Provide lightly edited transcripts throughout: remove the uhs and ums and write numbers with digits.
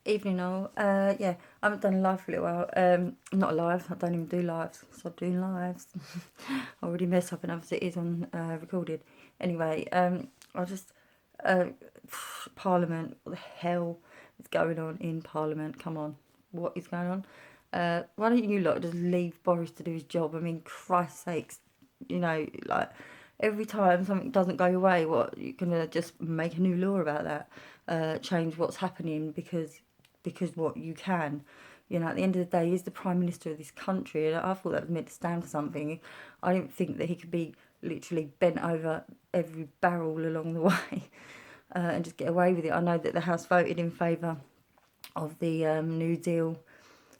Evening all. Yeah, I haven't done a live for a little while. Not a live, I don't even do lives. Stop doing lives. I already messed up enough as it is on recorded. Anyway, I just Parliament. What the hell is going on in Parliament? Come on, what is going on? Why don't you lot just leave Boris to do his job? I mean, Christ's sakes, like every time something doesn't go your way, what you're gonna just make a new law about that? Change what's happening because what you can. At the end of the day, he's the Prime Minister of this country, and I thought that was meant to stand for something. I didn't think that he could be literally bent over every barrel along the way and just get away with it. I know that the House voted in favour of the New Deal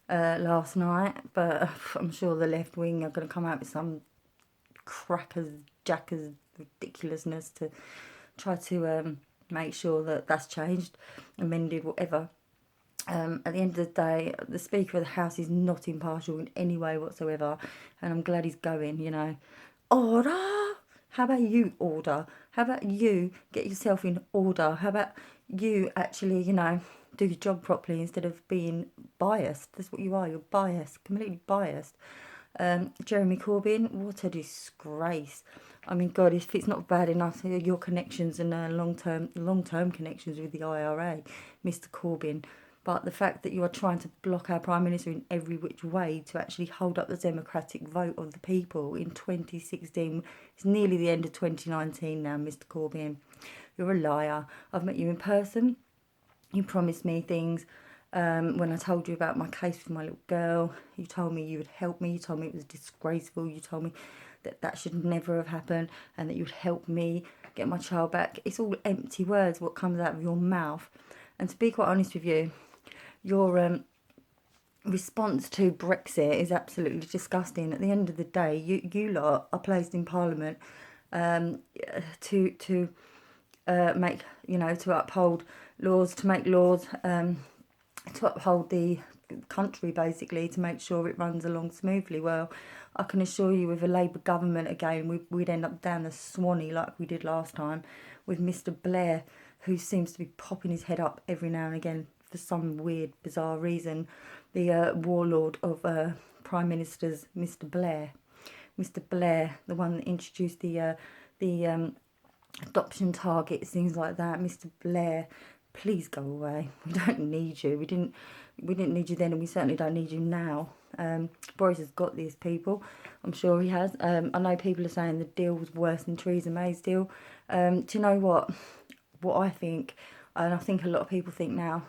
last night, but I'm sure the left wing are going to come out with some crackers, jackers ridiculousness to try to make sure that that's changed, amended, whatever. At the end of the day, the Speaker of the House is not impartial in any way whatsoever, and I'm glad he's going. Order! How about you order? How about you get yourself in order? How about you actually, do your job properly instead of being biased? That's what you are, you're biased, completely biased. Jeremy Corbyn, what a disgrace. I mean, God, if it's not bad enough, your connections and long-term connections with the IRA, Mr. Corbyn, but the fact that you are trying to block our Prime Minister in every which way to actually hold up the democratic vote of the people in 2016, it's nearly the end of 2019 now, Mr. Corbyn. You're a liar. I've met you in person. You promised me things. When I told you about my case with my little girl, you told me you would help me. You told me it was disgraceful. You told me that should never have happened and that you would help me get my child back. It's all empty words, what comes out of your mouth. And to be quite honest with you, your response to Brexit is absolutely disgusting. At the end of the day, you lot are placed in Parliament to make, to uphold laws, to make laws, to uphold the country, basically, to make sure it runs along smoothly. Well, I can assure you, with a Labour government again, we'd end up down the Swanee like we did last time, with Mr. Blair, who seems to be popping his head up every now and again for some weird, bizarre reason. The warlord of Prime Ministers, Mr. Blair. Mr. Blair, the one that introduced the adoption targets, things like that. Mr. Blair, please go away. We don't need you. We didn't need you then, and we certainly don't need you now. Boris has got these people. I'm sure he has. I know people are saying the deal was worse than Theresa May's deal. Do you know what? What I think, and I think a lot of people think now,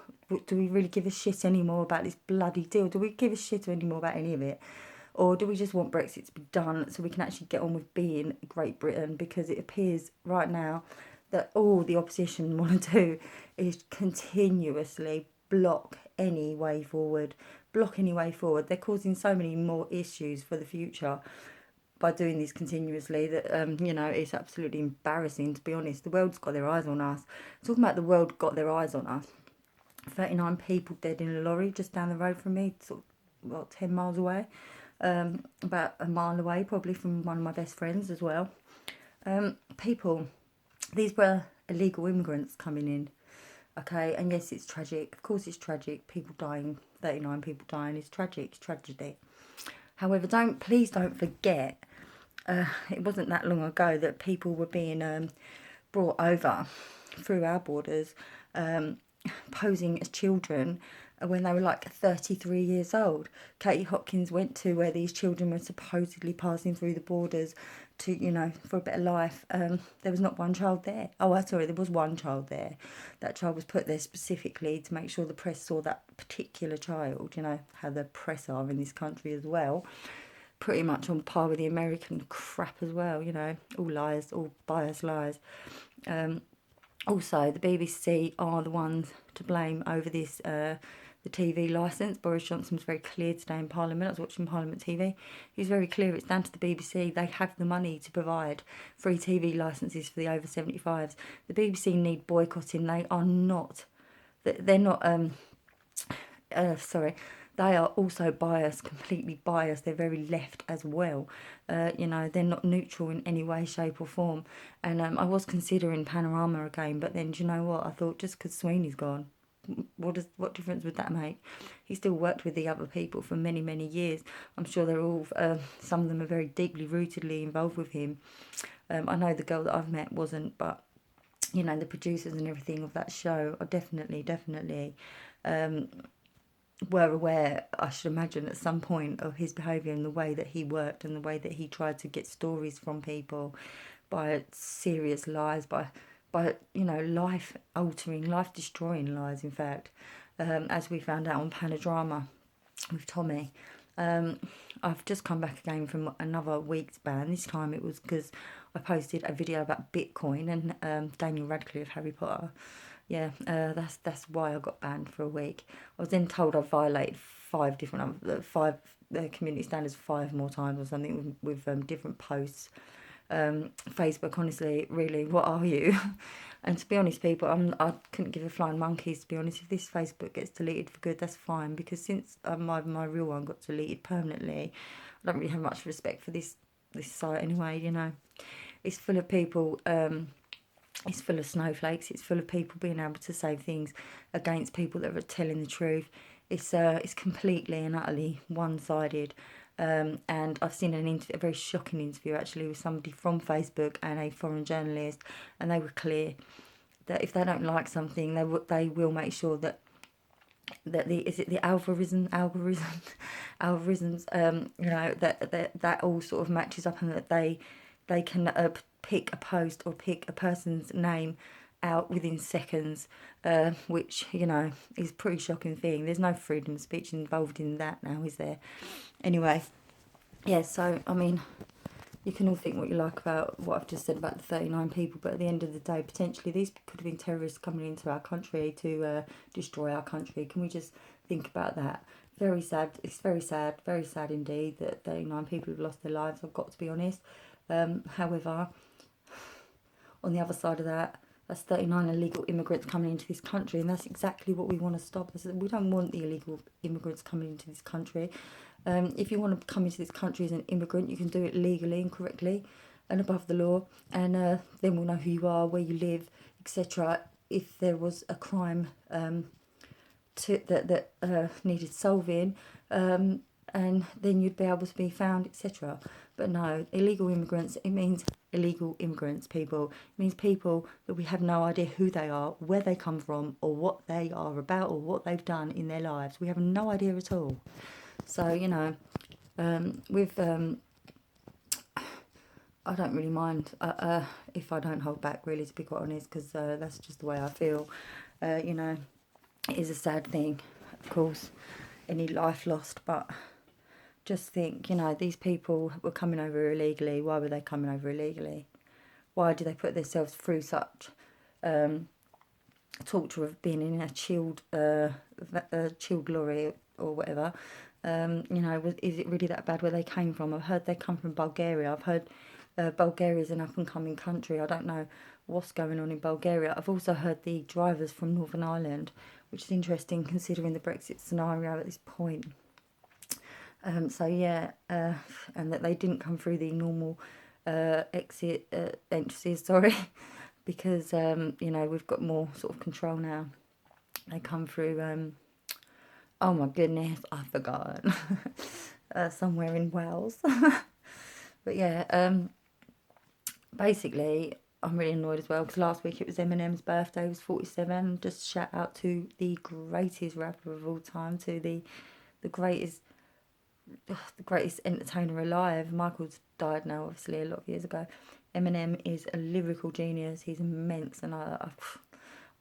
do we really give a shit anymore about this bloody deal? Do we give a shit anymore about any of it? Or do we just want Brexit to be done so we can actually get on with being Great Britain? Because it appears right now that all the opposition want to do is continuously block any way forward. They're causing so many more issues for the future by doing this continuously that, it's absolutely embarrassing, to be honest. The world's got their eyes on us. Talking about the world got their eyes on us. 39 people dead in a lorry just down the road from me, 10 miles away. About a mile away, probably, from one of my best friends as well. These were illegal immigrants coming in, okay? And yes, it's tragic. Of course it's tragic. People dying, 39 people dying is tragic. It's tragedy. However, please don't forget, it wasn't that long ago that people were being brought over through our borders, posing as children when they were like 33 years old. Katie Hopkins went to where these children were supposedly passing through the borders to, for a better life. There was not one child there. There was one child there. That child was put there specifically to make sure the press saw that particular child, how the press are in this country as well. Pretty much on par with the American crap as well, all lies, all biased lies. Also, the BBC are the ones to blame over this, the TV licence. Boris Johnson was very clear today in Parliament. I was watching Parliament TV. He was very clear it's down to the BBC. They have the money to provide free TV licences for the over 75s. The BBC need boycotting. They are not, they're not, they are also biased, completely biased. They're very left as well. They're not neutral in any way, shape or form. And I was considering Panorama again, but then do you know what? I thought just because Sweeney's gone, what difference would that make? He still worked with the other people for many, many years. I'm sure they're all, some of them are very deeply rootedly involved with him. I know the girl that I've met wasn't, but you know, the producers and everything of that show are definitely were aware, I should imagine, at some point of his behaviour and the way that he worked and the way that he tried to get stories from people by serious lies, by you know, life altering, life destroying lies, in fact, as we found out on Panodrama with Tommy. I've just come back again from another week's ban. This time it was because I posted a video about Bitcoin and Daniel Radcliffe, Harry Potter. Yeah, that's why I got banned for a week. I was then told I violated five community standards 5 more times or something with different posts. Facebook, honestly, really, what are you? And to be honest, people, I couldn't give a flying monkeys, to be honest. If this Facebook gets deleted for good, that's fine, because since my real one got deleted permanently, I don't really have much respect for this site anyway, you know. It's full of people, it's full of snowflakes, it's full of people being able to say things against people that are telling the truth. It's completely and utterly one-sided. And I've seen a very shocking interview actually with somebody from Facebook and a foreign journalist, and they were clear that if they don't like something, they will make sure that the algorithms, you know, that all sort of matches up, and that they can pick a post or pick a person's name out within seconds, which, you know, is a pretty shocking thing. There's no freedom of speech involved in that now, is there? Anyway, yeah, so, I mean, you can all think what you like about what I've just said about the 39 people, but at the end of the day, potentially these could have been terrorists coming into our country to destroy our country. Can we just think about that? Very sad. It's very sad indeed that 39 people have lost their lives, I've got to be honest. However, on the other side of that, that's 39 illegal immigrants coming into this country, and that's exactly what we want to stop. We don't want the illegal immigrants coming into this country. If you want to come into this country as an immigrant, you can do it legally and correctly and above the law, and then we'll know who you are, where you live, etc. If there was a crime that needed solving, and then you'd be able to be found, etc. But no, illegal immigrants, it means illegal immigrants, people. It means people that we have no idea who they are, where they come from, or what they are about, or what they've done in their lives. We have no idea at all. So, you know, I don't really mind if I don't hold back, really, to be quite honest, because that's just the way I feel. You know, it is a sad thing, of course, any life lost, but just think, you know, these people were coming over illegally. Why were they coming over illegally? Why did they put themselves through such torture of being in a chilled lorry or whatever? You know, is it really that bad where they came from? I've heard they come from Bulgaria. I've heard Bulgaria is an up-and-coming country. I don't know what's going on in Bulgaria. I've also heard the drivers from Northern Ireland, which is interesting considering the Brexit scenario at this point. So yeah, and that they didn't come through the normal entrances, sorry, because you know, we've got more sort of control now. They come through, oh my goodness, I forgot, somewhere in Wales. But yeah, basically, I'm really annoyed as well because last week it was Eminem's birthday. He was 47. Just shout out to the greatest rapper of all time, to the greatest entertainer alive. Michael's died now, obviously, a lot of years ago. Eminem is a lyrical genius. He's immense, and I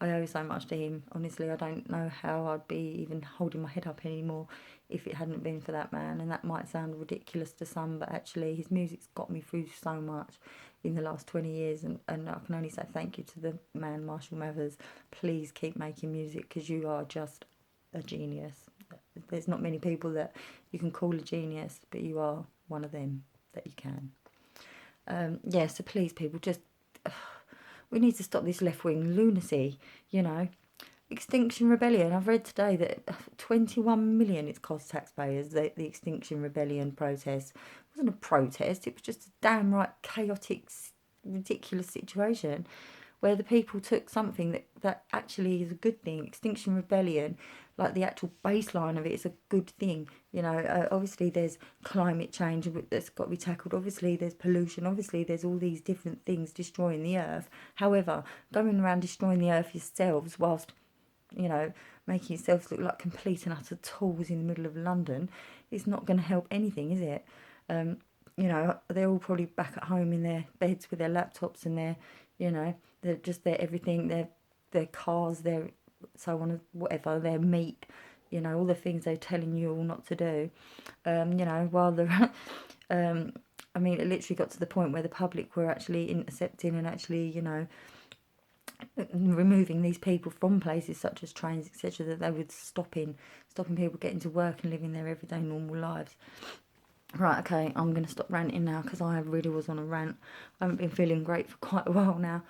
owe so much to him. Honestly, I don't know how I'd be even holding my head up anymore if it hadn't been for that man. And that might sound ridiculous to some, but actually his music's got me through so much in the last 20 years. And I can only say thank you to the man, Marshall Mathers. Please keep making music, because you are just a genius. There's not many people that you can call a genius, but you are one of them that you can. Yeah, so please, people, just... we need to stop this left-wing lunacy, you know. Extinction Rebellion. I've read today that 21 million it's cost taxpayers, the Extinction Rebellion protest. It wasn't a protest, it was just a damn right chaotic, ridiculous situation where the people took something that actually is a good thing. Extinction Rebellion, like the actual baseline of it is a good thing. You know, obviously there's climate change that's got to be tackled. Obviously there's pollution. Obviously there's all these different things destroying the earth. However, going around destroying the earth yourselves whilst, you know, making yourselves look like complete and utter tools in the middle of London is not going to help anything, is it? You know, they're all probably back at home in their beds with their laptops and their, you know, they're just their everything, their cars, their so on, whatever, their meat, you know, all the things they're telling you all not to do. You know, while they're, I mean, it literally got to the point where the public were actually intercepting and actually, you know, removing these people from places such as trains, etc., that they were stopping people getting to work and living their everyday normal lives. Right, okay, I'm going to stop ranting now because I really was on a rant. I haven't been feeling great for quite a while now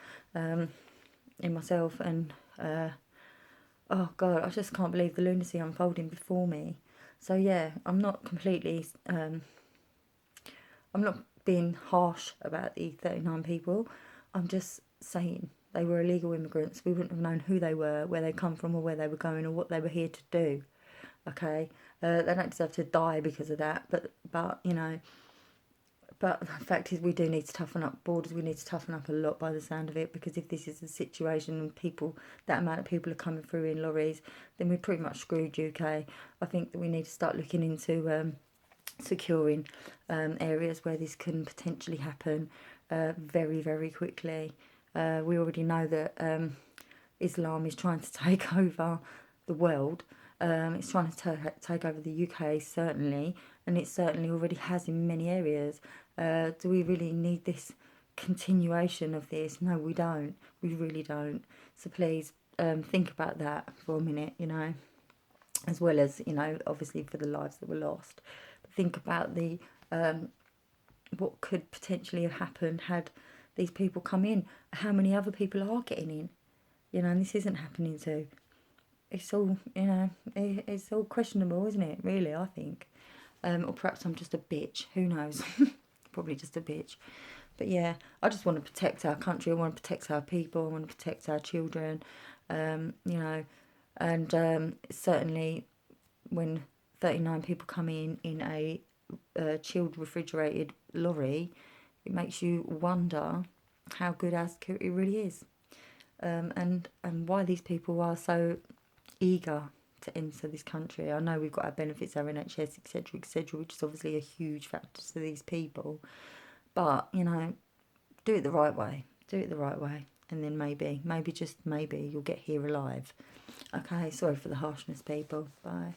in myself, and oh God, I just can't believe the lunacy unfolding before me. So yeah, I'm not completely, I'm not being harsh about the 39 people. I'm just saying they were illegal immigrants. We wouldn't have known who they were, where they come from, or where they were going, or what they were here to do. Okay, they don't deserve to die because of that. But you know, but the fact is, we do need to toughen up borders. We need to toughen up a lot, by the sound of it, because if this is the situation and that amount of people are coming through in lorries, then we're pretty much screwed, UK. I think that we need to start looking into securing areas where this can potentially happen very, very quickly. We already know that Islam is trying to take over the world. It's trying to take over the UK, certainly, and it certainly already has in many areas. Do we really need this continuation of this? No, we don't. We really don't. So please think about that for a minute, you know, as well as, you know, obviously for the lives that were lost. But think about the what could potentially have happened had these people come in. How many other people are getting in? You know, and this isn't happening to. It's all, you know, it's all questionable, isn't it? Really, I think. Or perhaps I'm just a bitch. Who knows? Probably just a bitch. But yeah, I just want to protect our country. I want to protect our people. I want to protect our children. You know, and certainly when 39 people come in a chilled, refrigerated lorry, it makes you wonder how good our security really is, and why these people are so eager to enter this country. I know we've got our benefits, our NHS, etc., which is obviously a huge factor to these people. But, you know, do it the right way. Do it the right way. And then maybe, just maybe, you'll get here alive. Okay, sorry for the harshness, people. Bye.